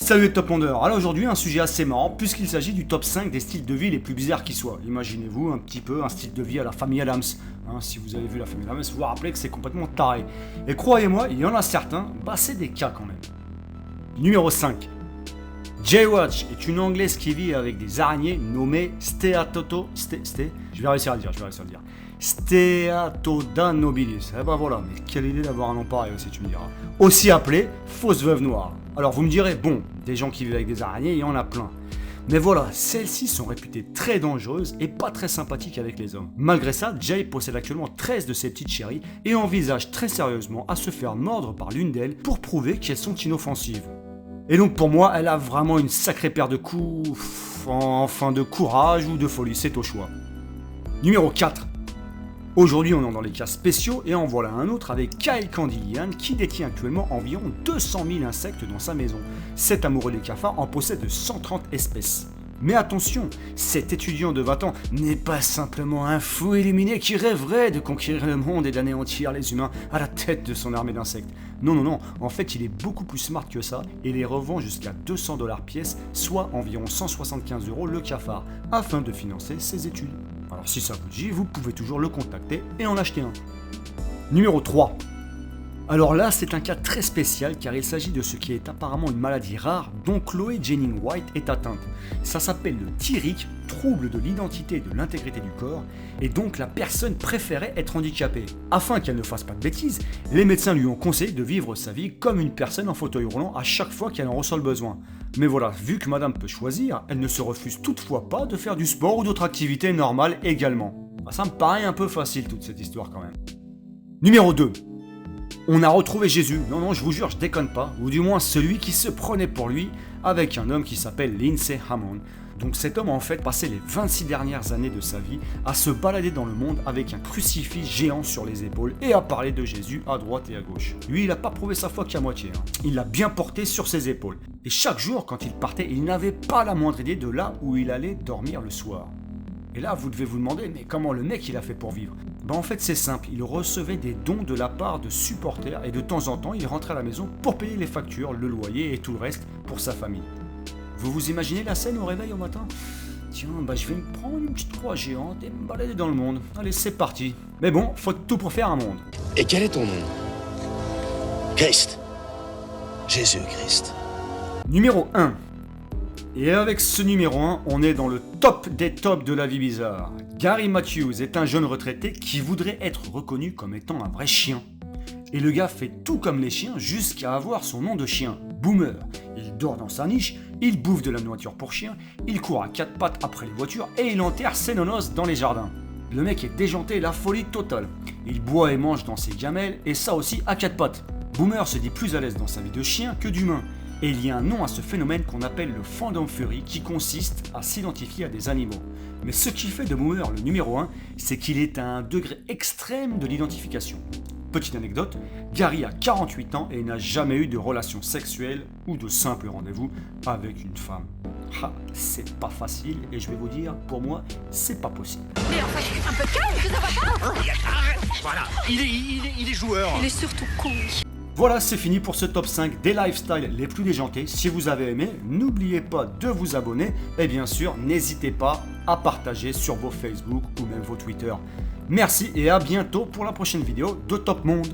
Salut les top mondeurs. Alors aujourd'hui un sujet assez marrant puisqu'il s'agit du top 5 des styles de vie les plus bizarres qui soient. Imaginez-vous un petit peu un style de vie à la famille Adams. Si vous avez vu la famille Adams, vous vous rappelez que c'est complètement taré. Et croyez-moi, il y en a certains, c'est des cas quand même. Numéro 5. Jaywatch est une anglaise qui vit avec des araignées nommées je vais réussir à le dire. Steatoda nobilis. Eh ben voilà, mais quelle idée d'avoir un nom pareil aussi, tu me diras. Aussi appelée fausse veuve noire. Alors vous me direz, bon, des gens qui vivent avec des araignées, il y en a plein. Mais voilà, celles-ci sont réputées très dangereuses et pas très sympathiques avec les hommes. Malgré ça, Jay possède actuellement 13 de ces petites chéries et envisage très sérieusement à se faire mordre par l'une d'elles pour prouver qu'elles sont inoffensives. Et donc pour moi, elle a vraiment une sacrée paire de coups, enfin de courage ou de folie, c'est au choix. Numéro 4. Aujourd'hui, on est dans les cas spéciaux et en voilà un autre avec Kyle Candilian qui détient actuellement environ 200 000 insectes dans sa maison. Cet amoureux des cafards en possède 130 espèces. Mais attention, cet étudiant de 20 ans n'est pas simplement un fou illuminé qui rêverait de conquérir le monde et d'anéantir les humains à la tête de son armée d'insectes. Non, en fait il est beaucoup plus smart que ça et les revend jusqu'à 200$ pièce, soit environ 175€ le cafard, afin de financer ses études. Alors si ça vous dit, vous pouvez toujours le contacter et en acheter un. Numéro 3. Alors là, c'est un cas très spécial car il s'agit de ce qui est apparemment une maladie rare dont Chloé Jennings White est atteinte. Ça s'appelle le TIRIC, trouble de l'identité et de l'intégrité du corps, et donc la personne préférait être handicapée. Afin qu'elle ne fasse pas de bêtises, les médecins lui ont conseillé de vivre sa vie comme une personne en fauteuil roulant à chaque fois qu'elle en ressent le besoin. Mais voilà, vu que madame peut choisir, elle ne se refuse toutefois pas de faire du sport ou d'autres activités normales également. Ça me paraît un peu facile toute cette histoire quand même. Numéro 2. On a retrouvé Jésus, non, je vous jure, je déconne pas, ou du moins celui qui se prenait pour lui, avec un homme qui s'appelle Lindsay Hammond. Donc cet homme a en fait passé les 26 dernières années de sa vie à se balader dans le monde avec un crucifix géant sur les épaules et à parler de Jésus à droite et à gauche. Lui, il n'a pas prouvé sa foi qu'à moitié, Il l'a bien porté sur ses épaules. Et chaque jour, quand il partait, il n'avait pas la moindre idée de là où il allait dormir le soir. Et là, vous devez vous demander, mais comment le mec il a fait pour vivre ? En fait, c'est simple, il recevait des dons de la part de supporters et de temps en temps, il rentrait à la maison pour payer les factures, le loyer et tout le reste pour sa famille. Vous vous imaginez la scène au réveil au matin ? Tiens, je vais me prendre une petite croix géante et me balader dans le monde. Allez, c'est parti. Mais bon, faut tout pour faire un monde. Et quel est ton nom ? Christ. Jésus-Christ. Numéro 1. Et avec ce numéro 1, on est dans le top des tops de la vie bizarre. Gary Matthews est un jeune retraité qui voudrait être reconnu comme étant un vrai chien. Et le gars fait tout comme les chiens jusqu'à avoir son nom de chien, Boomer. Il dort dans sa niche, il bouffe de la nourriture pour chien, il court à quatre pattes après les voitures et il enterre ses nonos dans les jardins. Le mec est déjanté, la folie totale. Il boit et mange dans ses gamelles et ça aussi à quatre pattes. Boomer se dit plus à l'aise dans sa vie de chien que d'humain. Et il y a un nom à ce phénomène qu'on appelle le fandom fury qui consiste à s'identifier à des animaux. Mais ce qui fait de Boomer le numéro 1, c'est qu'il est à un degré extrême de l'identification. Petite anecdote, Gary a 48 ans et n'a jamais eu de relation sexuelle ou de simple rendez-vous avec une femme. C'est pas facile et je vais vous dire, pour moi, c'est pas possible. Mais enfin, un peu calme, ça va pas ? Voilà, il est joueur. Il est surtout con. Voilà, c'est fini pour ce top 5 des lifestyles les plus déjantés. Si vous avez aimé, n'oubliez pas de vous abonner et bien sûr, n'hésitez pas à partager sur vos Facebook ou même vos Twitter. Merci et à bientôt pour la prochaine vidéo de Top Monde.